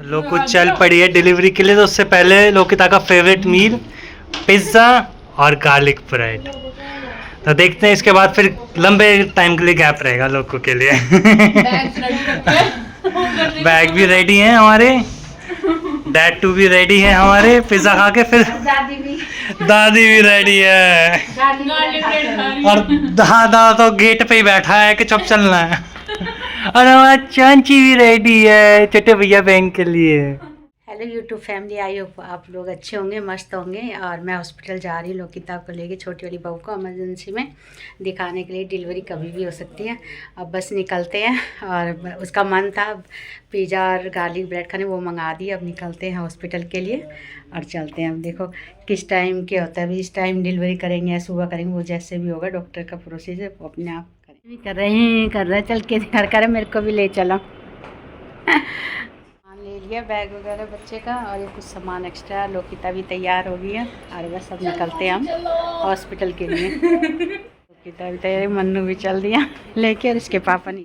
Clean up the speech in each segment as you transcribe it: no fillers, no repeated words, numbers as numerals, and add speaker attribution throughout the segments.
Speaker 1: लोकू चल पड़ी है डिलीवरी के लिए, तो उससे पहले लोकिता का फेवरेट मील पिज्ज़ा और गार्लिक ब्रेड। तो देखते हैं इसके बाद फिर लंबे टाइम के लिए गैप रहेगा लोकू के लिए। बैग भी रेडी है हमारे, डैड टू भी रेडी है हमारे, पिज्ज़ा खा के फिर दादी भी रेडी है, और दादा तो गेट पे ही बैठा है कि चुप चलना है। और हमारा चांची भी रेडी है छोटे भैया बहन के लिए।
Speaker 2: Hello YouTube family, I hope आप लोग अच्छे होंगे, मस्त होंगे। और मैं हॉस्पिटल जा रही हूँ लोकिता को लेके, छोटी वाली बहू को इमरजेंसी में दिखाने के लिए। डिलीवरी कभी भी हो सकती है। अब बस निकलते हैं, और उसका मन था पिज़्ज़ा और गार्लिक ब्रेड खाने, वो मंगा दिए। अब निकलते हैं हॉस्पिटल के लिए और चलते हैं। अब देखो किस टाइम के होता है, अभी इस टाइम डिलीवरी करेंगे या सुबह करेंगे, वो जैसे भी होगा डॉक्टर का प्रोसीजर वो अपने आप कर रहे हैं चल के घर कर, मेरे को भी ले चलो। ले लिया बैग वगैरह बच्चे का, और ये कुछ सामान एक्स्ट्रा। लोकिता भी तैयार हो गई है, और बस अब निकलते हैं हम हॉस्पिटल के लिए। लोकिता भी तैयार, मन्नू भी चल दिया लेके, और इसके पापा नहीं।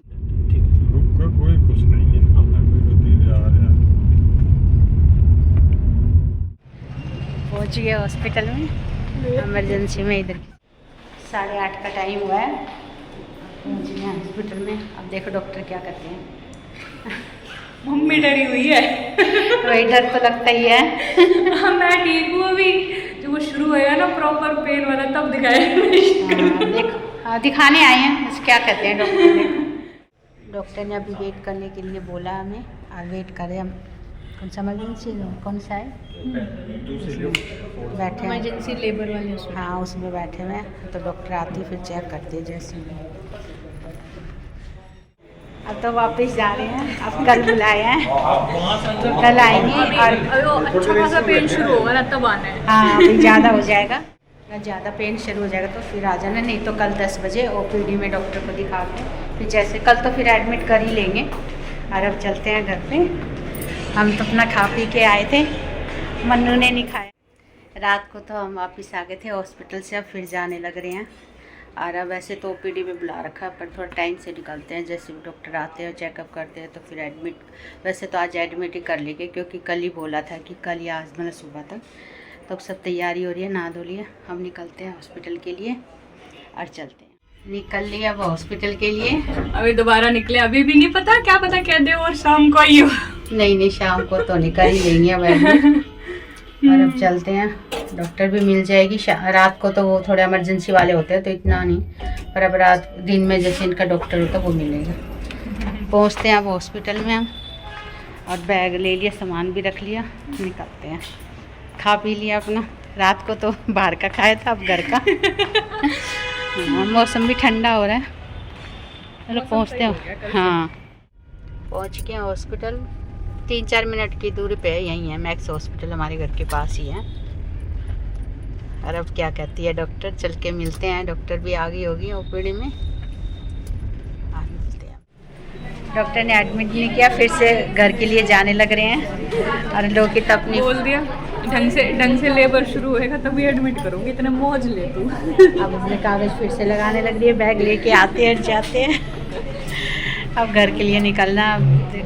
Speaker 3: कोई कुछ नहीं है,
Speaker 2: पहुँच गए हॉस्पिटल में, इमरजेंसी में। इधर 8:30 का टाइम हुआ है, पहुँच गए हॉस्पिटल में। अब देखो डॉक्टर क्या करते हैं।
Speaker 4: मम्मी डरी हुई है।
Speaker 2: वही डर तो लगता ही है।
Speaker 4: मैं ठीक हूँ अभी, जब वो शुरू होएगा ना प्रॉपर पेन वाला तब दिखाएगा।
Speaker 2: देखो दिखाने आए हैं, बस क्या कहते हैं डॉक्टर। देखो डॉक्टर ने अभी वेट करने के लिए बोला हमें, और वेट करें हम। कौन सा इमरजेंसी कौन सा है, बैठे
Speaker 4: इमरजेंसी लेबर वाले उसमें।
Speaker 2: हाँ उसमें बैठे हुए हैं। तो डॉक्टर आती फिर चेक करते हैं जैसे भी। अब तो वापस जा रहे हैं, अब कल बुलाया है, कल आएंगे। और
Speaker 4: अच्छा खासा पेन शुरू होगा ना तब आना है।
Speaker 2: हाँ अभी ज़्यादा हो जाएगा, ज़्यादा पेन शुरू हो जाएगा तो फिर आ जाना, नहीं तो कल 10 बजे ओपीडी में डॉक्टर को दिखा के फिर जैसे कल तो फिर एडमिट कर ही लेंगे। और अब चलते हैं घर पे। हम तो अपना खा पी के आए थे, मन्नू ने नहीं खाया। रात को तो हम वापस आ गए थे हॉस्पिटल से, अब फिर जाने लग रहे हैं। और अब वैसे तो ओपीडी में बुला रखा है, पर थोड़ा टाइम से निकलते हैं। जैसे भी डॉक्टर आते हैं चेकअप करते हैं तो फिर एडमिट, वैसे तो आज एडमिट ही कर लेंगे, क्योंकि कल ही बोला था कि कल या आज मतलब सुबह तक। तो अब सब तैयारी हो रही है, नहा धो लिया। हम निकलते हैं हॉस्पिटल के लिए और चलते हैं। निकल लिया अब हॉस्पिटल के लिए।
Speaker 4: अभी दोबारा निकले, अभी भी नहीं पता, क्या पता कह दे और शाम को आई हो।
Speaker 2: नहीं शाम को तो निकल ही लेंगे अब एडमिट। और अब चलते हैं, डॉक्टर भी मिल जाएगी। रात को तो वो थोड़े इमरजेंसी वाले होते हैं तो इतना नहीं, पर अब रात दिन में जैसे इनका डॉक्टर होता है वो मिलेगा। पहुंचते हैं अब हॉस्पिटल में हम, और बैग ले लिया, सामान भी रख लिया, निकलते हैं। खा पी लिया अपना, रात को तो बाहर का खाया था, अब घर का। मौसम भी ठंडा हो रहा है। चलो पहुँचते हैं। हाँ पहुँच गए हॉस्पिटल, 3-4 मिनट की दूरी पे है, यहीं है मैक्स हॉस्पिटल, हमारे घर के पास ही है। और अब क्या कहती है डॉक्टर, चल के मिलते हैं। डॉक्टर भी आ गई होगी ओपीडी में, मिलते हैं। डॉक्टर ने एडमिट नहीं किया, फिर से घर के लिए जाने लग रहे हैं। और लोग तो अपनी
Speaker 4: बोल दिया ढंग से लेबर शुरू होएगा तभी एडमिट करूँगी, इतने मौज ले तू।
Speaker 2: अब अपने कागज़ फिर से लगाने लग रही है, बैग लेके आते हैं जाते हैं। अब घर के लिए निकलना,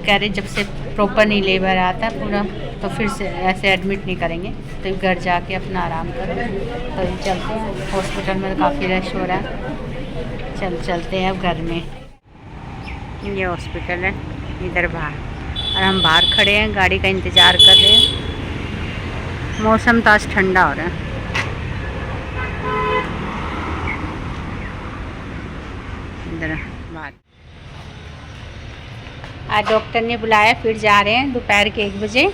Speaker 2: कह रहे जब से प्रॉपर नहीं लेबर आता पूरा तो फिर से ऐसे एडमिट नहीं करेंगे, तो घर जाके अपना आराम करो। तो चलते हैं, हॉस्पिटल में काफ़ी रश हो रहा है। चलते हैं अब घर में। ये हॉस्पिटल है इधर बाहर, और हम बाहर खड़े हैं, गाड़ी का इंतज़ार कर रहे हैं। मौसम तो आज ठंडा हो रहा है। इधर बाहर आज डॉक्टर ने बुलाया, फिर जा रहे हैं दोपहर के 1 बजे।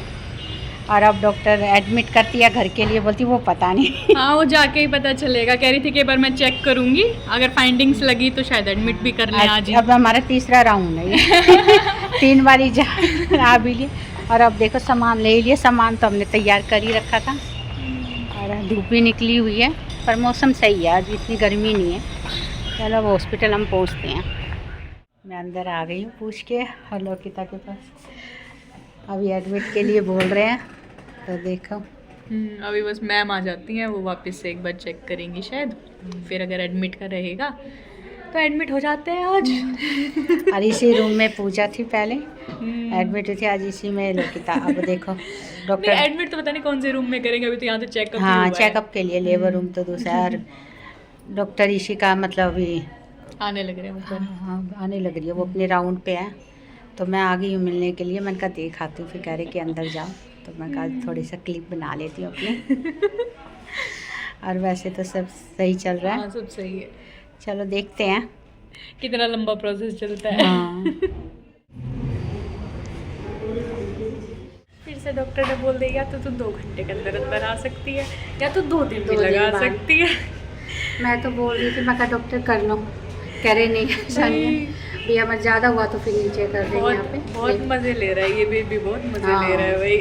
Speaker 2: और अब डॉक्टर एडमिट करती है घर के लिए, बोलती वो पता नहीं।
Speaker 4: हाँ वो जाके ही पता चलेगा, कह रही थी कि एक बार मैं चेक करूंगी, अगर फाइंडिंग्स लगी तो शायद एडमिट भी कर लें आज ही।
Speaker 2: अब हमारा तीसरा राउंड है ये। 3 बार ही आ भी लिए। और अब देखो सामान ले लिए, सामान तो हमने तैयार कर ही रखा था। और धूप भी निकली हुई है, पर मौसम सही है, आज इतनी गर्मी नहीं है। चलो अब हॉस्पिटल हम पहुँचते हैं। मैं अंदर आ गई हूँ पूछ के, और लोकिता के पास अभी एडमिट के लिए बोल रहे हैं, तो देखो।
Speaker 4: अभी बस मैम आ जाती हैं, वो वापस से एक बार चेक करेंगी शायद, फिर अगर एडमिट का रहेगा तो एडमिट हो जाते हैं आज।
Speaker 2: और इसी रूम में पूजा थी पहले, एडमिट हुई थी, आज इसी में लोकिता। अब देखो डॉक्टर
Speaker 4: एडमिट तो पता नहीं कौन से रूम में करेंगे, अभी तो यहाँ तो चेकअप
Speaker 2: हाँ चेकअप के लिए, लेबर रूम तो दूसरा। और डॉक्टर इसी का मतलब अभी
Speaker 4: आने लग रहे हैं ऊपर।
Speaker 2: हाँ आने लग रही है, वो अपने राउंड पे है, तो मैं आ गई हूँ मिलने के लिए। मैंने कहा देख आती हूँ, फिर कह रहे कि अंदर जाओ, तो मैं कहा थोड़ी सा क्लिप बना लेती हूँ अपनी। और वैसे तो सब सही चल रहा है।
Speaker 4: हाँ सब सही है।
Speaker 2: चलो देखते हैं
Speaker 4: कितना लंबा प्रोसेस चलता है।
Speaker 2: हाँ।
Speaker 4: फिर से डॉक्टर ने बोल दिया तो 2 घंटे के अंदर अंदर आ सकती है, या तो 2 दिन भी
Speaker 2: 2 दिन
Speaker 4: लगा
Speaker 2: बाद।
Speaker 4: सकती है।
Speaker 2: मैं तो बोल रही थी, मैं कहा डॉक्टर कर लो, कह रहे नहीं ऐसा नहीं है भैया, अगर ज़्यादा हुआ तो फिर नीचे कर देंगे यहाँ पे।
Speaker 4: बहुत मजे ले रहा है ये बेबी, बहुत मजे
Speaker 2: हाँ।
Speaker 4: ले रहा है भाई।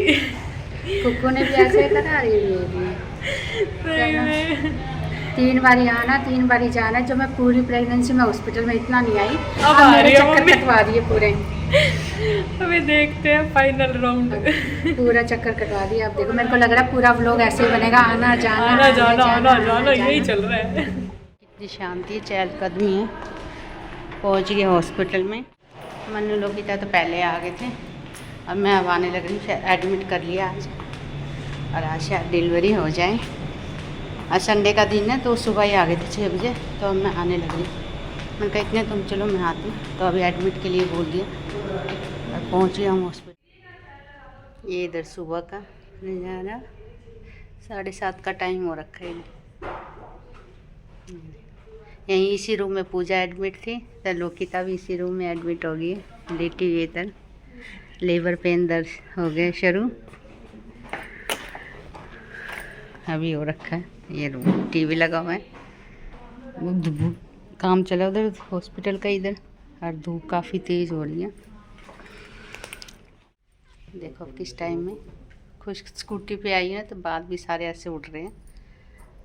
Speaker 2: कुक्कू ने भी ऐसे करा, ये भी
Speaker 4: सही में।
Speaker 2: 3 बारी आना 3 बारी जाना। जो मैं पूरी प्रेगनेंसी में हॉस्पिटल में इतना नहीं आई,
Speaker 4: अब
Speaker 2: अब
Speaker 4: आ
Speaker 2: मेरे
Speaker 4: रही है
Speaker 2: चक्कर
Speaker 4: मम्मी।
Speaker 2: कटवा रही है पूरे।
Speaker 4: अभी देखते हैं फाइनल राउंड।
Speaker 2: पूरा चक्कर कटवा दिया। अब देखो मेरे को लग रहा है पूरा व्लॉग ऐसे ही बनेगा, आना जाना
Speaker 4: आना जाना आना जाना
Speaker 2: आना
Speaker 4: यही
Speaker 2: जाना।
Speaker 4: चल रहा है।
Speaker 2: कितनी शांति, चहलकदमी है। पहुंच गए हॉस्पिटल में। मनु लोकिता तो पहले आ गए थे, अब मैं अब आने लग रही हूँ। एडमिट कर लिया आज, और आज शायद डिलीवरी हो जाए। आज संडे का दिन है तो सुबह ही आ गए थे 6 बजे, तो अब मैं आने लग रही हूँ। मैंने कहा इतने तुम चलो मैं आती हूँ, तो अभी एडमिट के लिए बोल दिया और पहुँच गया हूँ हॉस्पिटल। ये इधर सुबह का नज़ारा, 7:30 का टाइम हो रखा है। यहीं इसी रूम में पूजा एडमिट थी, तो लोकिता भी इसी रूम में एडमिट हो गई है, लेटी हुई इधर। लेबर पेन दर्द हो गए शुरू, अभी हो रखा है। ये रूम टीवी लगा हुआ है, काम चला उधर हॉस्पिटल का इधर, और धूप काफ़ी तेज़ हो रही है। देखो किस टाइम में खुश स्कूटी पे आई है, तो बाल भी सारे ऐसे उड़ रहे हैं।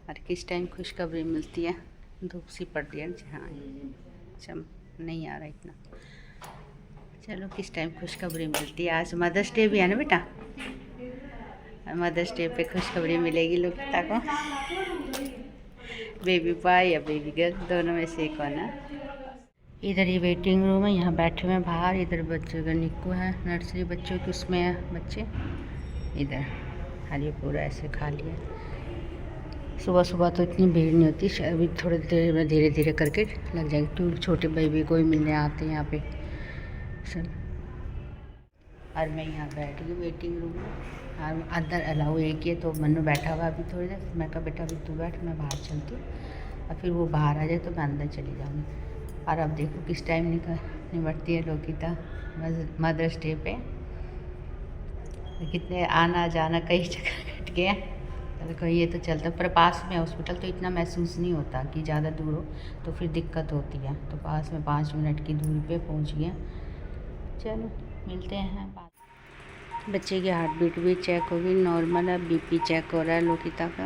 Speaker 2: और किस टाइम खुशखबरी मिलती है, धूप सी पड़ रही है। हाँ चम नहीं आ रहा इतना। चलो किस टाइम खुशखबरी मिलती है। आज मदर्स डे भी है ना बेटा, मदर्स डे पे खुशखबरी मिलेगी लोकिता को। बेबी बॉय या बेबी गर्ल, दोनों में से एक होना। इधर ये वेटिंग रूम है, यहाँ बैठे हुए हैं बाहर। इधर बच्चों का निक्कू है, नर्सरी बच्चों की, उसमें है बच्चे इधर। और ये पूरा ऐसे खाली है। सुबह सुबह तो इतनी भीड़ नहीं होती, अभी थोड़ी देर में धीरे धीरे करके लग जाएगी, क्योंकि छोटे बेबी को ही मिलने आते हैं यहाँ पे सब। और मैं यहाँ बैठ गई वेटिंग रूम में, और अंदर अलाउ एक ही है, तो मनु बैठा हुआ अभी थोड़ी देर। मैं कहा बेटा अभी तू बैठ, मैं बाहर चलती हूँ, और फिर वो बाहर आ जाए तो मैं अंदर चली जाऊँगी। और अब देखो किस टाइम निपटती है लोकिता मदर्स डे पे। कितने आना जाना कई जगह कट गया, देखो ये तो चलता, पर पास में हॉस्पिटल तो इतना महसूस नहीं होता कि ज़्यादा दूर हो तो फिर दिक्कत होती है। तो पास में 5 मिनट की दूरी पे पहुंच गया। चलो मिलते हैं बात। बच्चे की हार्ट बीट भी चेक होगी, नॉर्मल है। बीपी चेक हो रहा है लोकिता का,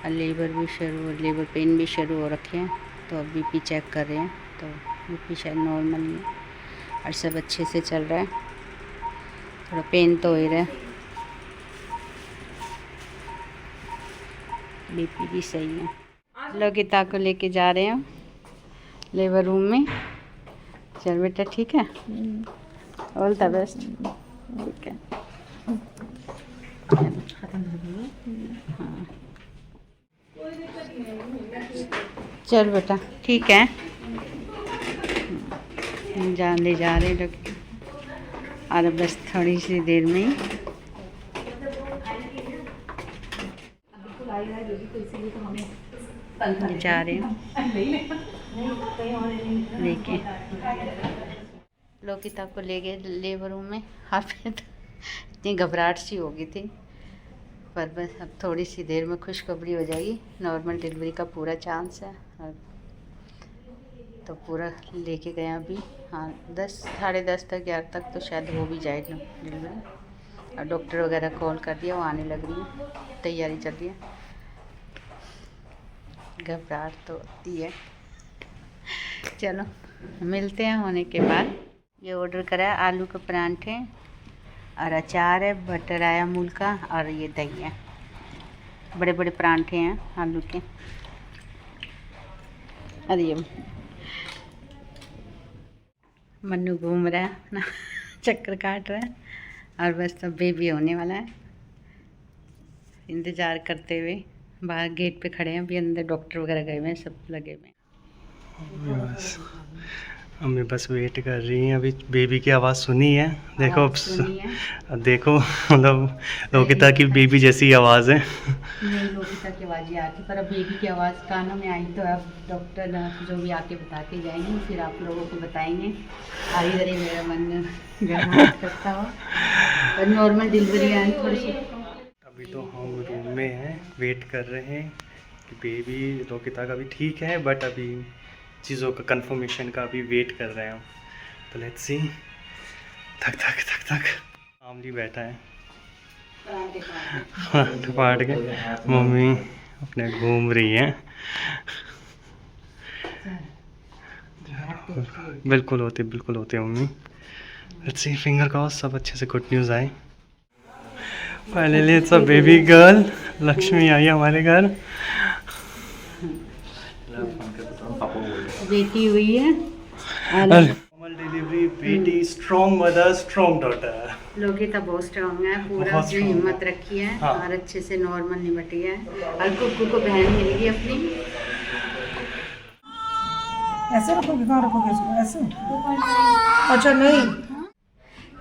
Speaker 2: और लेबर भी शुरू, लेबर पेन भी शुरू हो रखे हैं, तो अब बीपी चेक कर रहे हैं, तो बीपी शायद नॉर्मल नहीं है। और सब अच्छे से चल रहा है, थोड़ा पेन तो हो ही रहा है, बीपी भी सही है। लोकिता को लेके जा रहे हैं लेबर रूम में। चल बेटा ठीक है, ऑल द बेस्ट। ठीक है, खत्म हो गई। हाँ चल बेटा ठीक है, जान ले जा रहे लोग, और बस थोड़ी सी देर में ही जा रहे हैं लेके। लोकिता को ले गए लेबर रूम में। हाँ फिर इतनी घबराहट सी हो गई थी, पर बस अब थोड़ी सी देर में खुशखबरी हो जाएगी। नॉर्मल डिलीवरी का पूरा चांस है, और तो पूरा लेके गए अभी। हाँ 10 साढ़े 10 तक 11 तक तो शायद हो भी जाए डिलीवरी। और डॉक्टर वगैरह कॉल कर दिया, वो आने लग रही है, तैयारी चल रही है। घबराहट तो होती है। चलो मिलते हैं होने के बाद। ये ऑर्डर करा है आलू के परांठे, और अचार है, बटर आया अमूल का, और ये दही है। बड़े बड़े परांठे हैं आलू के। अरे मन्नू घूम रहा है ना, चक्कर काट रहा है और बस तब बेबी होने वाला है। इंतज़ार करते हुए बाहर गेट पे खड़े हैं, अभी अंदर डॉक्टर वगैरह गए हुए हैं, सब लगे हुए हैं।
Speaker 1: बस अम्मी बस वेट कर रही हैं। अभी बेबी की आवाज़ सुनी है, देखो अब देखो मतलब लोकिता की बेबी जैसी आवाज़ है।
Speaker 2: नहीं, लोकिता की आवाज़ ही आती, पर अब बेबी की आवाज़ कानों में आई तो अब डॉक्टर जो भी आके बता के जाएंगे, फिर आप लोगों को बताएंगे। आज इधर ही मेरा मन गड़बड़ करता हो, पर नॉर्मल डिलीवरी आई थोड़ी सी।
Speaker 1: अभी तो हम रूम में हैं, वेट कर रहे हैं कि बेबी लोकिता का भी ठीक है, बट अभी चीज़ों का कंफर्मेशन का अभी वेट कर रहे हैं हम। तो लेट्स सी। थक थक थक थक आमली बैठा है पाट के, मम्मी अपने घूम रही हैं। बिल्कुल होते mummy. Let's see, finger cross सब अच्छे से गुड न्यूज़ आए। Finally it's a baby girl, Lakshmi आई हमारे घर।
Speaker 2: बेटी हुई है,
Speaker 1: नॉर्मल डिलीवरी, बेटी, strong mother, strong daughter.
Speaker 2: Lokita बहुत स्ट्रांग है, पूरा
Speaker 1: बहुत
Speaker 2: उसने
Speaker 1: strong
Speaker 2: हिम्मत रखी है।
Speaker 1: हाँ।
Speaker 2: और अच्छे से नॉर्मल निपटी है। और कुक्कू को बहन मिलेगी अपनी।
Speaker 5: ऐसे रखोगे, कहाँ रखोगे इसको? ऐसे? अच्छा नहीं,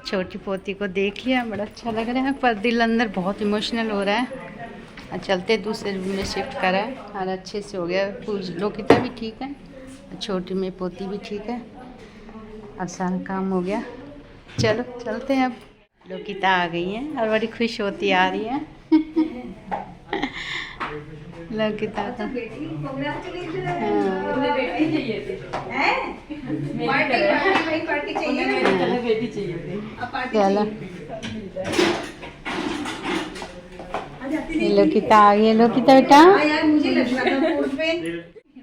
Speaker 2: छोटी पोती को देख लिया, बड़ा अच्छा लग रहा है, पर दिल अंदर बहुत इमोशनल हो रहा है। और चलते दूसरे रूम में शिफ्ट करा है और अच्छे से हो गया। लोकिता भी ठीक है, छोटी में पोती भी ठीक है, और सारा काम हो गया। चलो चलते हैं अब। लोकिता आ गई है और बड़ी खुश होती आ रही है। लोकिता का चलो, ये लोकिता आ गई है। लोकिता बेटा,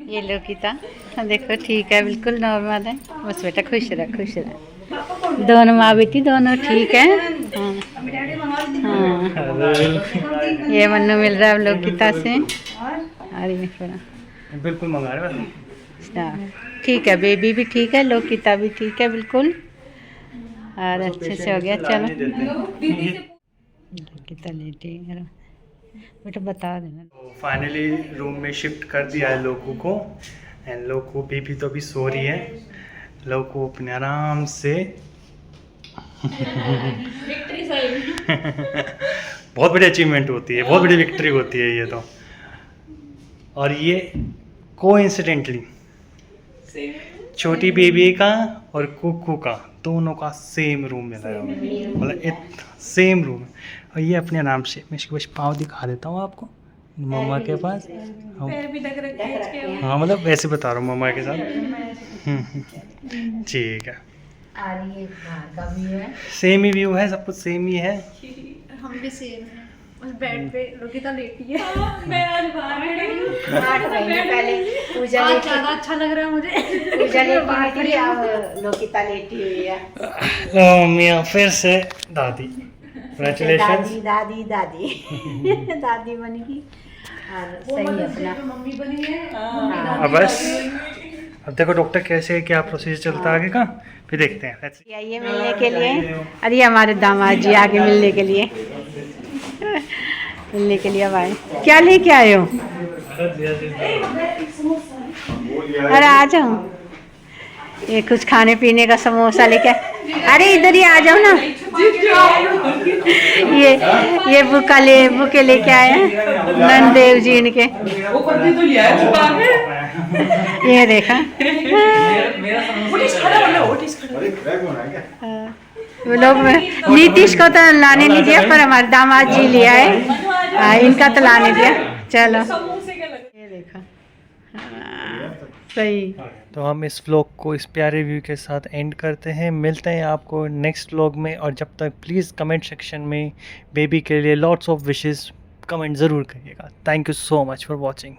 Speaker 2: ये लोकिता देखो ठीक है, बिल्कुल नॉर्मल है। बस बेटा खुश रह। दोनों माँ बेटी दोनों ठीक है। हाँ, ये मन्नू मिल रहा है लोकिता से। अरे थोड़ा
Speaker 1: बिल्कुल मंगा रहे हैं।
Speaker 2: ठीक है, बेबी भी ठीक है, लोकिता भी ठीक है बिल्कुल, और अच्छे से हो गया। चलो लोकिता लेटी है बेटा, बता देना।
Speaker 1: तो फाइनली रूम में शिफ्ट कर दिया है लोकू को, एंड लोकू बेबी तो अभी सो रही है। लोकू अपने आराम से बहुत बड़ी अचीवमेंट होती है, बहुत बड़ी विक्ट्री होती है ये तो। और ये कोइंसिडेंटली छोटी बेबी का और कुकू का दोनों का सेम रूम मिला है, मतलब सेम रूम। और ये अपने आराम से, मैं इसके बस पाँव दिखा देता हूँ आपको, मम्मा के पास। हाँ मतलब वैसे बता रहा हूँ, मम्मा के साथ। ठीक है, सेम ही व्यू है, सब कुछ सेम ही है।
Speaker 4: हम भी सेम है, उस बेड पे लोकिता लेटी है। मैं आज बाहर हूँ।
Speaker 2: 8 महीने पहले पूजा
Speaker 4: आज ज़्यादा अच्छा लग रहा है मुझे।
Speaker 2: पूजा लेटी थी, अब लोकिता लेटी हुई है।
Speaker 1: लो मियाँ फिर से दादी, कंग्रेचुलेशंस।
Speaker 2: दादी दादी बनेगी और सही है अपना।
Speaker 4: मम्मी बनी है।
Speaker 1: अब बस अब देखो डॉक्टर कैसे क्या प्रोसीजर चलता है आगे का, फिर देखते हैं। Let's see.
Speaker 2: आइए मिलने के लिए। अरे हमारे दामाद जी आगे मिलने के लिए अब आए। क्या लेके आए हो? अरे आ जाओ, ये कुछ खाने पीने का समोसा लेके। अरे इधर ही आ जाओ ना। ये बुके लेके आए हैं नंदेव जी इनके। ये देखा, वो लोग नीतीश को तो लाने नहीं दिया, पर हमारे दामाद जी ले आए, इनका तो लाने दिया। चलो ये देखा, सही।
Speaker 1: तो हम इस व्लॉग को इस प्यारे व्यू के साथ एंड करते हैं। मिलते हैं आपको नेक्स्ट व्लॉग में, और जब तक प्लीज़ कमेंट सेक्शन में बेबी के लिए लॉट्स ऑफ विशेस कमेंट ज़रूर करिएगा। Thank you so much for watching.